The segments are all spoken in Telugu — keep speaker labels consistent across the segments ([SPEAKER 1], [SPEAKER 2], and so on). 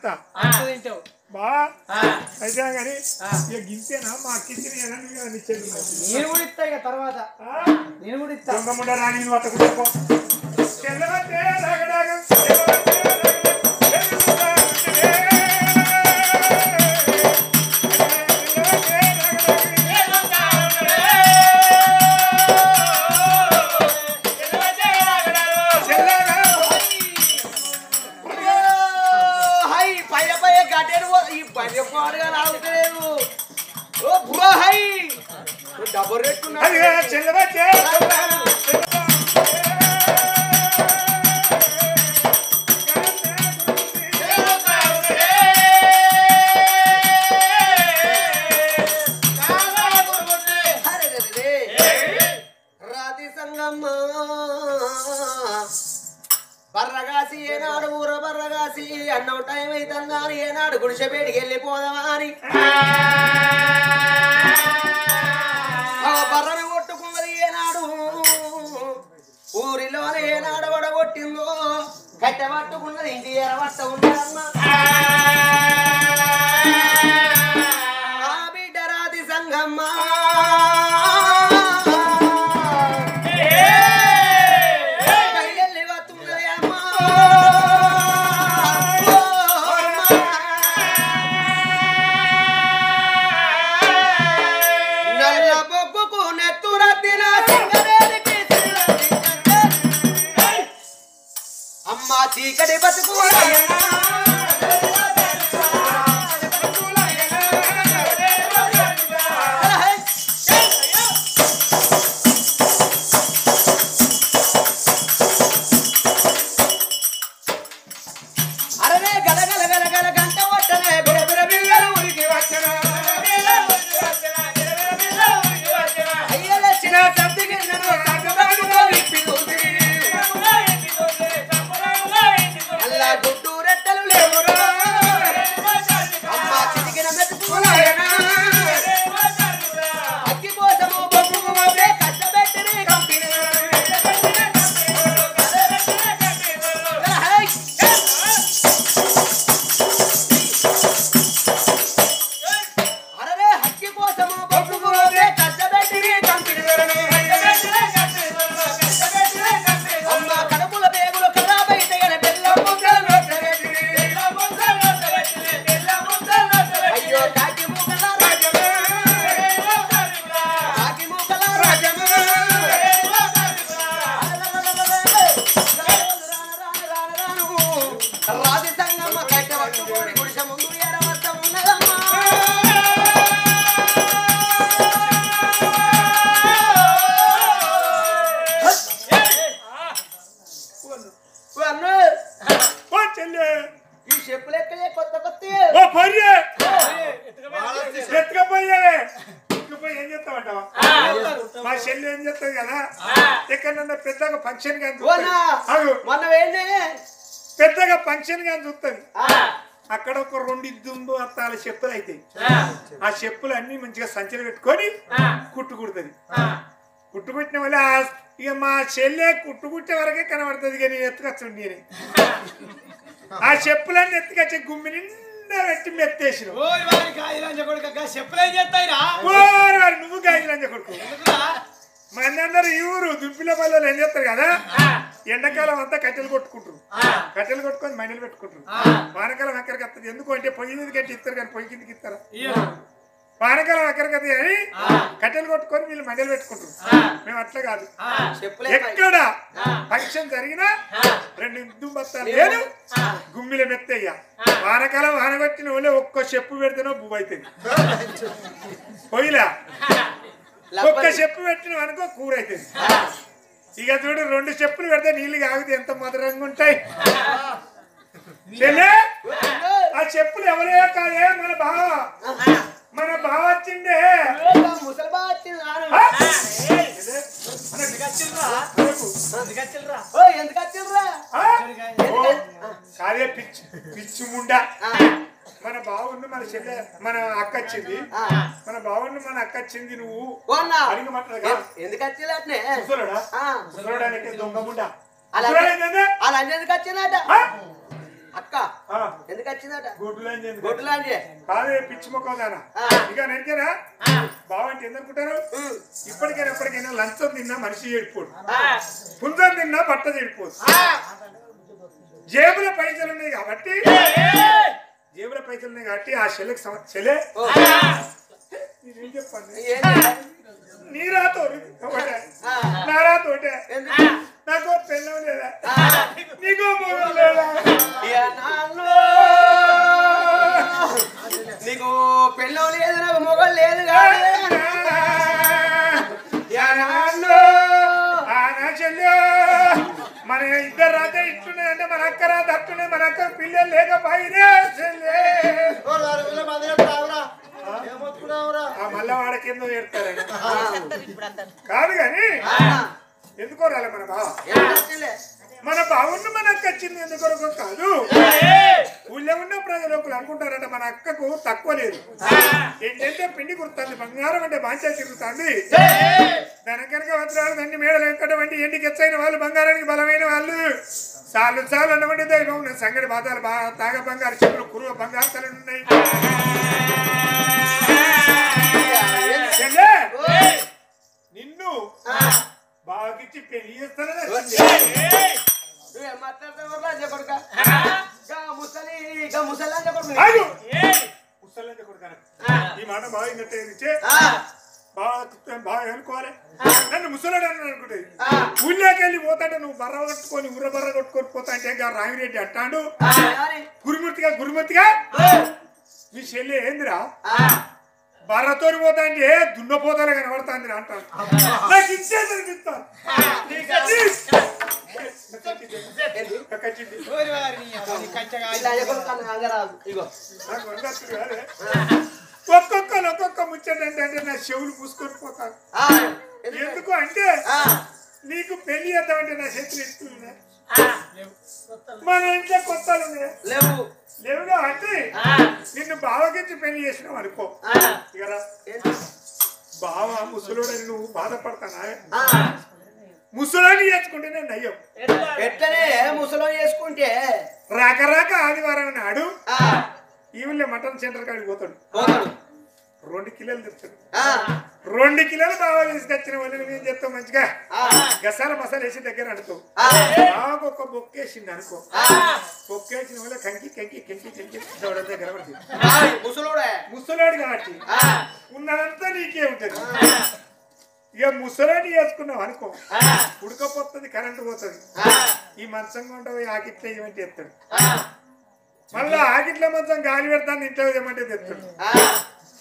[SPEAKER 1] తింటా బా అయితే కానీ ఇక గింతేనా మా అక్కిచ్చిన
[SPEAKER 2] నేను కూడా ఇస్తా ఇక తర్వాత నేను కూడా ఇస్తా
[SPEAKER 1] దొంగముండ రాణి పట్టుకుంటా
[SPEAKER 2] డబ్బు రేటు రాతి సంగమ్మ బర్రగాసి ఏనాడు ఊర బర్రగాసి అన్నం టైం అవుతుందా అని ఏనాడు గుడిసెపేటికి వెళ్ళిపోదామా అని బర్రను కొట్టుకున్నది ఏనాడు ఊరిలోనే ఏనాడు వడగొట్టిందో కట్టె పట్టుకున్నది ఇంటి ఎరవట్ట ఉన్నదమ్మా ఆ బిడ్డ రాతి సంగమ్మ చీకటి బతుకు అరనే గలగల గలగల గంట వట్టనే బిరబిర బిల్లలు ఉరికి వచ్చనా అయ్యల చిన్న తప్పికి నన్ను తగ్గబడుకో విప్పి దూసి అల్లా గుడ్డు రెట్టలు లేవురా అమ్మ చిటికిన మెతుకులాయనా అక్కి కోసము బొబ్బుకు మధ్య కట్టబెట్టిని కంపెనీ అరే హక్కి కోసము బొబ్బుకు మధ్య కట్టబెట్టిని కంపెనీ అమ్మ కడుపుల పేగులు ఖరాబ్ అయితే గన బెల్లం ముద్దలు అయ్యో కాకి మూకల రాజమే కాకి మూకల రాజమే రాతి సంగమ్మ కట్ట పట్టుకొని గుడిసె ముందు ఎరవట్ట ఉన్నదమ్మా ఈ చెప్పులు ఎక్కలే కొత్త కొత్త
[SPEAKER 1] ఏం చేస్తామంటావా మా చెల్లి ఏం చేస్తుంది కదా ఎక్కడన్నా పెద్దగా ఫంక్షన్ కానీ
[SPEAKER 2] మొన్న ఏంటి
[SPEAKER 1] పెద్దగా ఫంక్షన్ కానీ చూస్తుంది అక్కడ ఒక 2 ఇద్దుండు అత్తాల చెప్పులు అవుతాయి ఆ చెప్పులు అన్ని మంచిగా సంచలు పెట్టుకొని కుట్టు కుడుతుంది కుట్టు కుట్టిన వల్ల ఇక మా చెల్లె కుట్టు కుట్టే వరకే కనబడుతుంది కానీ ఎత్తుకొచ్చుండి అని ఆ చెప్పులన్నీ ఎత్తుకొచ్చే గుమ్మి నిండా పెట్టి మెత్తేసిన నువ్వు గాయలంజ కొడుకు మనందరూ ఈ ఊరు దుంపిల పల్లెలు ఏం చేస్తారు కదా ఎండాకాలం అంతా కట్టెలు కొట్టుకుంటారు కట్టెలు కొట్టుకొని మైనలు పెట్టుకుంటారు వానకాలం ఎక్కడికి వస్తుంది ఎందుకు అంటే పొయ్యి మీద కట్టి ఇస్తారు కానీ పొయ్యి కిందకి ఇస్తారా వానకాలం ఎక్కడికి వస్తుంది అని కట్టెలు కొట్టుకొని వీళ్ళు మైనలు పెట్టుకుంటారు మేము అట్లా కాదు ఎక్కడ ఫంక్షన్ జరిగినా 2 ఇద్దు బత్తాలు లేదు గుమ్మిల మెత్తయ్యా వానకాలం వాన కొట్టిన వాళ్ళే ఒక్క చెప్పు పెడితేనో బువ్వు అవుతుంది పొయ్యిలా ఒక్క చెప్పు పెట్టిన అనుకో కూర అవుతుంది ఇక చూడు 2 చెప్పులు పెడితే నీళ్ళు కాగితే ఎంత మధురంగా ఉంటాయి ఆ చెప్పులు ఎవరే కాదే మన బావ వచ్చిండే
[SPEAKER 2] ముసలి బావ వచ్చింది ఎందుకు వచ్చిండ్రా
[SPEAKER 1] కాదే పిచ్చి ముండా మన బావుండు మన చెల్లె మన అక్క వచ్చింది మన బావుండు మన అక్క వచ్చింది నువ్వు అడిగమంటారు
[SPEAKER 2] ఎందుకు వచ్చిందంటే
[SPEAKER 1] ముసలోడా దొంగ ముండా
[SPEAKER 2] అలా ఎందుకు వచ్చిందట అక్క ఎందుకు వచ్చిందట
[SPEAKER 1] గొడ్లాంటి కాదే పిచ్చి మొక్కదానా ఇక నెరికేరా బావంటే ఎందుకుంటారు ఇప్పటికైనా ఎప్పటికైనా లంచం తిన్నా మనిషి చెడిపోడు పుంజం తిన్నా బట్ట చెడిపోదు జేబుల పైసలు ఉన్నాయి కాబట్టి ఆ చెల్లెకి చెల్లె నేనేం చెప్పండి నీ రాతో నా రాతో నాకు పెళ్ళం లేదా నీకో మొగలు లేదా
[SPEAKER 2] నీకు పెళ్ళం లేదు నాకు మొగలు లేదు
[SPEAKER 1] మన ఇద్దరు రాతే ఇట్టున్నాయి అంటే మన అక్క రాత అట్టున్నాయి మన అక్క పిల్లలు లేకపోయినా మళ్ళా వాడకేందో ఏడతారని కాదు కానీ ఎందుకో రాలే మన బావున్న మన అక్క వచ్చింది ఎందుకొరకు కాదు ఊళ్ళో ఉన్న ప్రజలకు అనుకుంటారంటే మన అక్కకు తక్కువ లేదు ఏంటంటే పిండి కుడుతుంది బంగారం అంటే బాంచా తిరుగుతుంది దానికనక వజ్రాలు దండి మేడలు ఎక్కడవంటి ఎండికి ఎచ్చైన వాళ్ళు బంగారానికి బలమైన వాళ్ళు చాలు చాలు అన్నవంటి దైవం సంగడి బాధాలు బాగా తాగ బంగారు చెప్పులు కురువ బంగారు తలలు ఉన్నాయి నిన్ను బాగిచ్చి పెళ్లి చేస్తానని ఈ మాట బాగా ఇచ్చే బాగా అనుకోవాలి నన్ను ముసలాడు అని అనుకుంటే ఊళ్ళోకి వెళ్ళి పోతాంటే నువ్వు బర్ర కొట్టుకొని ఉర్ర బర్ర కొట్టుకొని పోతా అంటే రామిరెడ్డి అంటాడు గురుమతిగా మీ చెల్లి ఏందిరా బర్రతోని పోతా అంటే దున్నపోతానే కనబడుతుంది అంటాను నాకు ఇచ్చేది అనిపిస్తాను ఒక్కొక్క ముచ్చట అంటే నా చెవులు పూసుకొని పోతాను ఎందుకు అంటే నీకు పెళ్లి చేద్దామంటే నా చేతులు ఇస్తున్నా మన ఇంట్లో కొత్తలు లేవుగా అంటే నిన్ను బావకించి పెళ్లి చేసినావు అనుకో బావ ముసలోడని నువ్వు బాధపడతానా ముసలోని చేసుకుంటేనే నయ్యం
[SPEAKER 2] ఎట్లనే ముసలోని చేసుకుంటే
[SPEAKER 1] రాక ఆదివారం నాడు ఈవిళ్ళే మటన్ సెంటర్ కాడికి పోతాడు 2 కిలోలు తెచ్చాడు 2 కిలోలు బాగా తీసుకొచ్చిన వాళ్ళు ఏం చెప్తావు మంచిగా గసాల మసాలా వేసి దగ్గర అనుకో బాగా ఒక బొక్కేసింది అనుకో బొక్కేసిన వల్ల కంకి దగ్గర పడుతుంది ముసలోడు కాబట్టి ఉన్నదంతా నీకే ఉంటది ఇక ముసలోని వేసుకున్నావు అనుకో ఉడకపోతుంది కరెంటు పోతుంది ఈ మంచంగా ఉంటావు ఆకిట్ల ఏమంటే చెప్తాడు మళ్ళా ఆకిట్ల మంచం గాలి పెడతాను ఇంట్లో ఏమంటే చెప్తాడు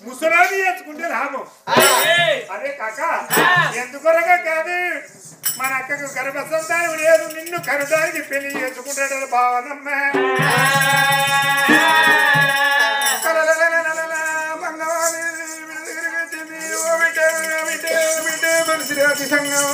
[SPEAKER 1] ముసలాన్ని వేసుకుంటే లాభం అదే కాక ఎందుకొరగా కాదు మన అక్కకు గర్భసంతానం లేదు నిన్ను కరుదానికి పెళ్లి చేసుకుంటాడు భావనమ్మ మనిషి సంగం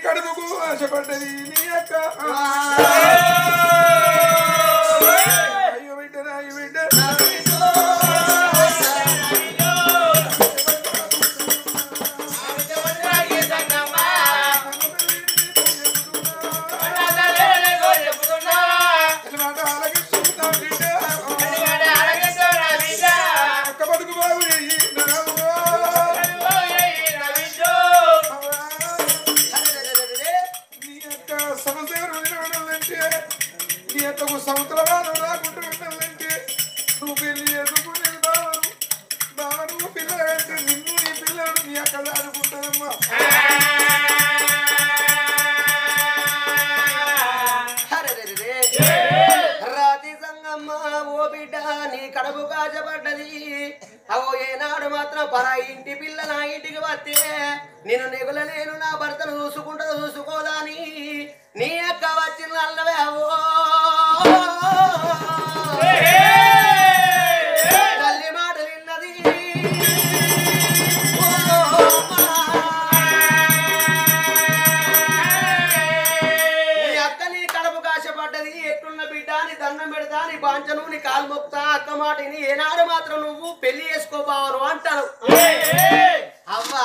[SPEAKER 1] కడుపుకు ఆశపడ్డది నీ అక్క అయ్యో బిడ్డ అక్క బతుకు బాబు సంవత్సర రాకుంటూ ఉండాలంటే నువ్వు పెళ్లి చేసుకునేది బావ నువ్వు పిల్లలంటే నిన్ను నీ పిల్లలు నీ అక్క ఆడుకుంటారమ్మా
[SPEAKER 2] రాతి సంగమ్మ ఓ బిడ్డ నీ కడుపు కాజపడ్డది అవో ఏనాడు మాత్రం పరా ఇంటి పిల్ల నా ఇంటికి వస్తే నేను నెగులలేను నా భర్తను చూసుకోదాని నీ అక్క వచ్చిన అల్లవే అవో కాలు మొక్తా అక్క మాటని ఏనాడు మాత్రం నువ్వు పెళ్లి చేసుకోబావను అంటాను అవ్వా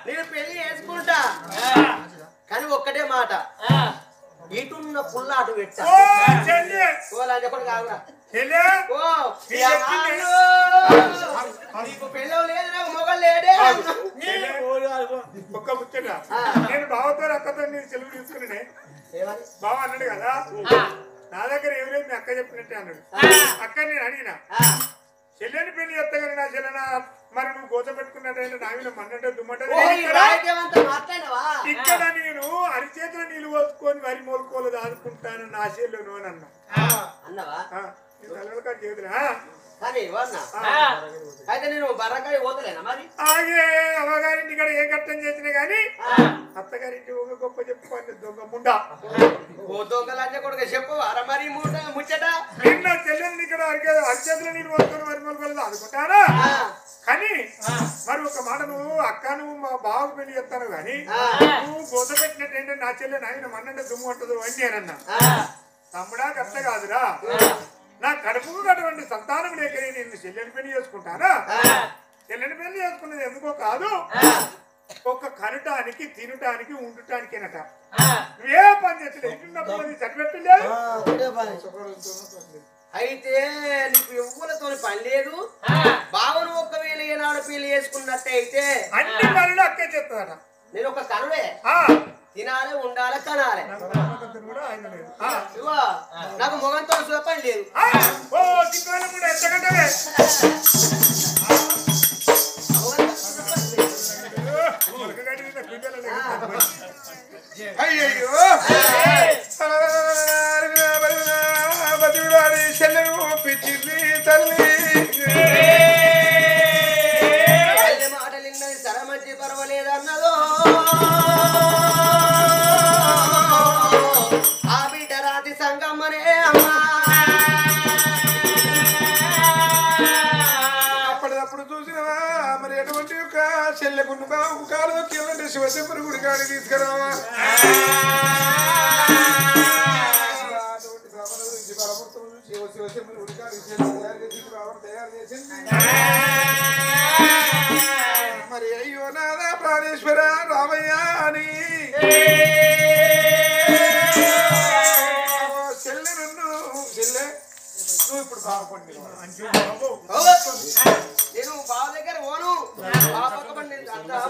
[SPEAKER 2] నేను పెళ్లి చేసుకుంటా కానీ ఒక్కటే మాట ఇటున్న పుల్ల అటు పెట్టా చెప్పండి కాదురా నీకు పెళ్ళం లేదు నాకు మొగలు లేడే
[SPEAKER 1] ఒక్క ముచ్చట నేను బావతో అక్కతో నేను సెలవు తీసుకునే బావ అన్నాడు కదా నా దగ్గర ఏం లేదు మీ అక్క చెప్పినట్టే అన్నాడు అక్క నేను అడిగినా చెల్లెని పెళ్లి చేస్తాగానే నా చెల్లెన మరి నువ్వు గోచ పెట్టుకున్నట్టయితే నా మీద మన్నంటే దుమ్మంటే ఇక్కడ నేను అరిచేతులు నీళ్ళు పోసుకొని వరి మోలుకోలేదు అనుకుంటాను నా చెల్లెను అని అన్నా చేతురా
[SPEAKER 2] అయితే నేను బర్రకాయ పోతలేనా మరి
[SPEAKER 1] ఆగే అమ్మగారింటి ఇక్కడ ఏ కట్టం చేసినా గాని అత్తగారింటి ఒక గొప్ప చెప్పుకోండి దొంగ ముండా
[SPEAKER 2] ఓ దొంగలంటే కొడుకు చెప్పు అర మరి ముచ్చట
[SPEAKER 1] నిన్న చెల్లెల్ని ఇక్కడ అరిచేతులు నీళ్ళు పోసుకొని వరి మోలుకోలేదు అనుకుంటానా కానీ మరి ఒక మాట నువ్వు అక్క నువ్వు మా బావకు పెళ్లి చేస్తాను గాని నువ్వు గోత పెట్టినట్టు నా చెల్లె నాయన మన్నంటే దుమ్ము అంటదు అని నేనన్నా తమ్ముడా కష్ట కాదురా నా కడుపుకు అటువంటి సంతానం లేక నేను చెల్లెని పెళ్లి చేసుకుంటానా చెల్లెని పెళ్లి చేసుకున్నది ఎందుకో కాదు ఒక్క కనటానికి తినటానికి ఉండటానికేనట నువ్వే పని చేస్తలే ఇంటున్నప్పుడు చదివెట్టలేదు
[SPEAKER 2] అయితే నీకు ఎవ్వలతో పని లేదు బావను ఒక్కవేళ ఏనాడు పెళ్లి చేసుకున్నట్టు అయితే
[SPEAKER 1] అన్ని పనులు అక్కే చెప్తాదట
[SPEAKER 2] నేను ఒక కనుడే తినాలి ఉండాలి కనాలి నాకు మొగంతో పని లేదు
[SPEAKER 1] అయ్యో చెల్లెను పిచ్చింది తల్లి
[SPEAKER 2] మాటలిన్నది సరమంచి పర్వాలేదన్నదో ఆ బిడ్డ రాతి సంగమ్మనే అమ్మా
[SPEAKER 1] అప్పటిదప్పుడు చూసినవా మరి ఎటువంటి ఒక చెల్లెకున్న బాబు కాలు కింద శివశంకర గుడి కాడి తీసుకురావా శివశంకర గుడి కాడి తయారు చేసింది మరి అయ్యో నాదా ప్రాణేశ్వర రామయ్య అని చెల్లె నువ్వు ఇప్పుడు బాగుపడి
[SPEAKER 2] నేను బావ దగ్గర పోను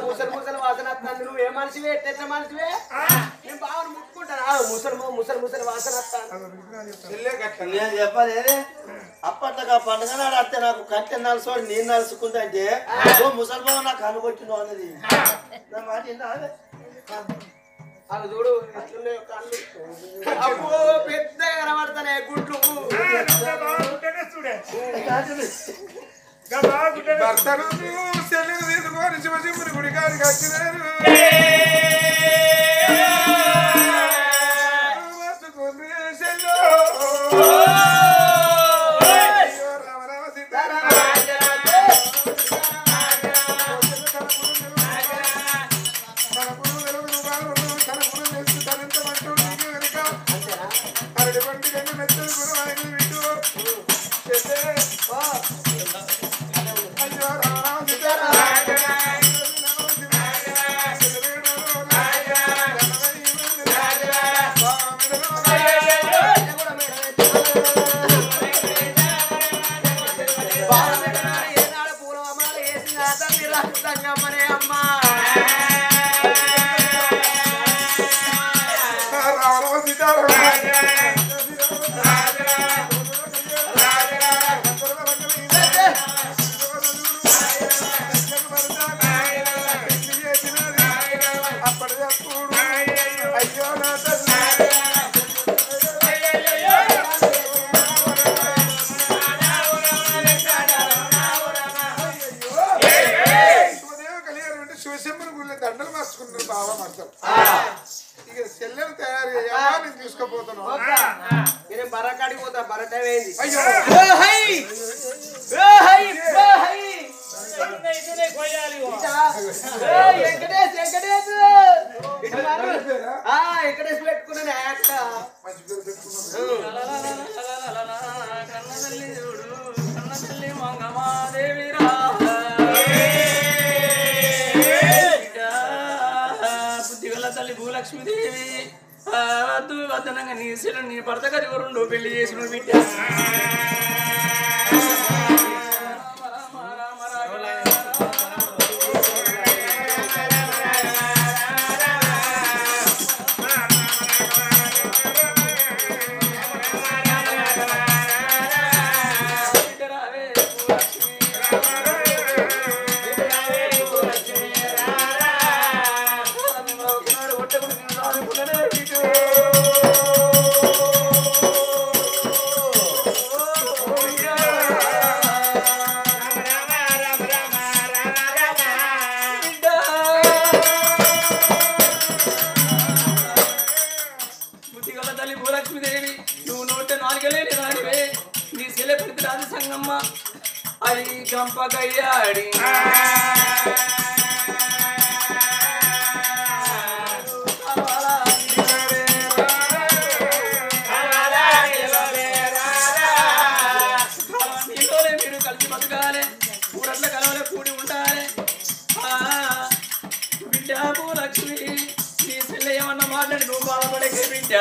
[SPEAKER 2] ముసలి ముసలి వాసన వస్తాను నువ్వు ఏ మనిషివే ఎట్ల మనిషివే నేను బావను ముట్టుకుంటాను ముసలి వాసన వస్తాను
[SPEAKER 3] చెప్పాలి అప్పట్లో పండుగ నాడు అత్తే నాకు కట్టె నలుసు నేను నలుసుకుంటా అంటే ముసలిబాబు నాకు అనుకొచ్చిందో అన్నది నా మాట
[SPEAKER 2] అది చూడు కళ్ళు అబ్బో పెద్దగా కనబడతానే గుడ్లు
[SPEAKER 1] భర్తను చెల్లెలు తీసుకొని శివశంకరి గుడి కాడికి వచ్చినారు దండలు మార్చుకున్నారు బావ మర్దలు ఇక చెల్లెలు తయారు చేయాలని తీసుకుపోతున్నావు
[SPEAKER 2] నేను బర్రకాడికి పోతా బర్ర టైం అయింది వెంకటేష్ పెట్టుకున్నాను
[SPEAKER 4] భూలక్ష్మీదేవి వద్దు వద్దనంగా నీ శిల నీ భర్త గారి ఎవరు పెళ్లి చేసిన బిడ్డ భూలక్ష్మీదేవి నువ్వు నోట నాలుగలేని రానివే నీ శిల ప్రతి రాజు సంగమ్మ అది గంపకయ్యాడి మీరు కలిసి బతకాలి ఊరట్ల కలవలే కూడి ఉండాలి బిడ్డ భూలక్ష్మి నీ శిల ఏమన్నా మాట్లాడి నువ్వు బాధపడే బిడ్డ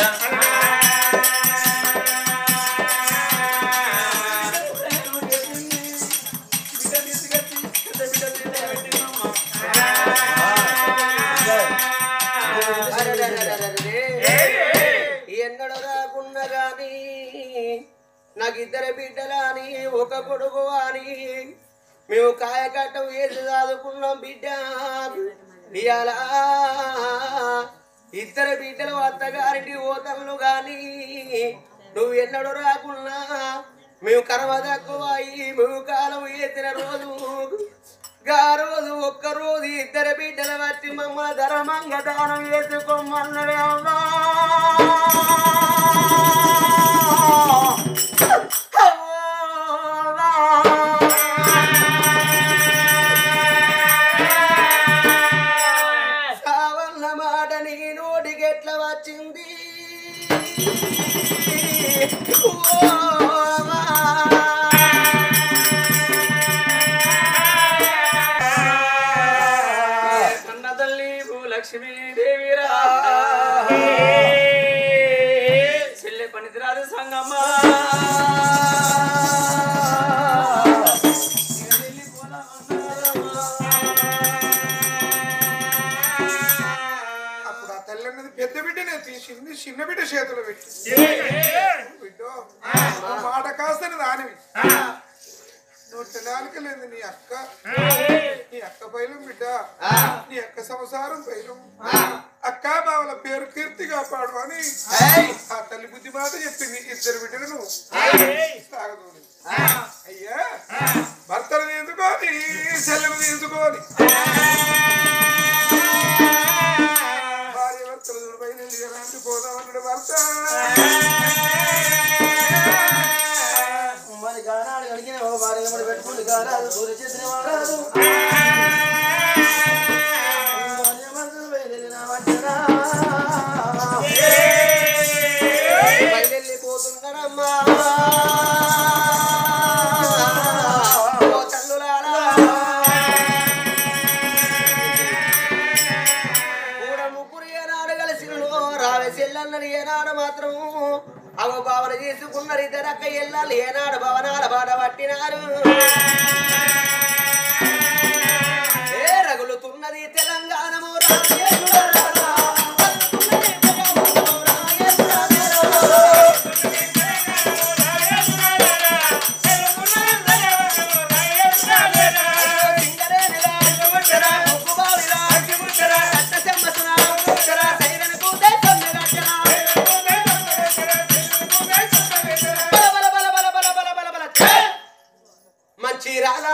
[SPEAKER 2] ఎన్నడూ రాకున్నా గాని నాకు ఇద్దరు బిడ్డలని ఒక కొడుకు అని మేము కాయకట్టం వేసి చదువుకున్నాం బిడ్డ ఇవాళ ఇద్దరు బిడ్డలు అత్తగారికి ఓతలు గాని నువ్వు ఎన్నడూ రాకున్నా మేము కర్మ తక్కువ మేము కాలం ఎత్తిన రోజు గా రోజు ఒక్కరోజు ఇద్దరు బిడ్డలు బట్టి మమ్మల్ని ధర్మంగా దానం చేసుకోమన్నవే అమ్మా కావన్న మాట నీ నోటికి ఎట్లా వచ్చింది
[SPEAKER 4] అన్న తల్లి భూలక్ష్మీదేవిరా చెల్లె పనికిరాదు సంగమ్మ
[SPEAKER 1] అప్పుడు ఆ తల్లి అన్నది పెద్ద బిడ్డనే తీసింది చిన్న బిడ్డ చేతులు పెట్టి బిడ్డో మాట కాస్తని దానివి నోటి నాలుక లేదు నీ అక్క పైలం బిడ్డ నీ అక్క సంసారం పైలం అక్క బావల పేరు కీర్తి కాపాడు అని ఆ తల్లి బుద్ధి మాట చెప్పింది ఇద్దరు బిడ్డలు నువ్వు సాగదోని అయ్యా భర్తను తీసుకొని చెల్లెను తీసుకొని భార్య భర్తలు బయలుదేరి పోదామన్నాడు భర్త
[SPEAKER 3] మరి గానాడు కలిగిన భార్య మరి పెట్టుకుంది గానాడు సూర్య చేసిన వాడాడు భార్య భర్తలు బయలుదేరిన వంటరా
[SPEAKER 2] బయలుపోతున్నారమ్మా చెల్లన్నది ఏనాడు మాత్రం అవ భావన చేసుకున్నారు ఇద్దరక్క ఎల్లాలి ఏనాడు భవనాల బాధ పట్టినారు ఏ రగులుతున్నది తెలంగాణము మంచి రాలా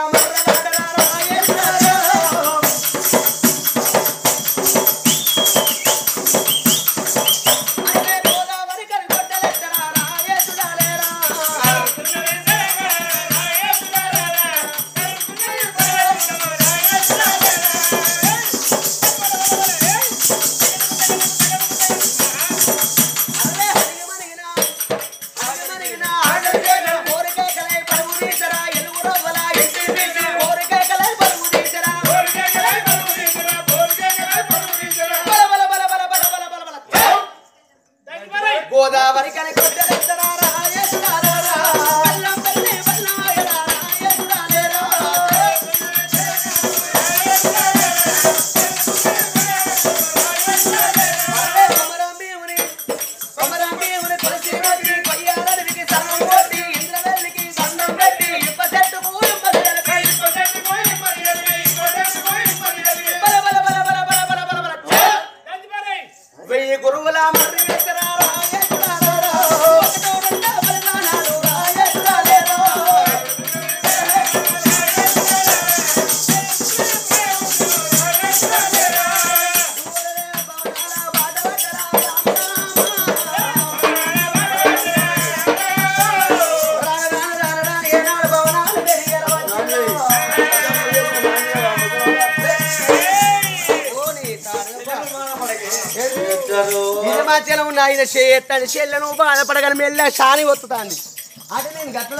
[SPEAKER 2] ఇది మధ్యలో ఉన్న ఆయన ఎత్తాను చెల్లెను బాధపడగల మెల్ల షాని వత్తుతాంది అంటే నేను గట్ల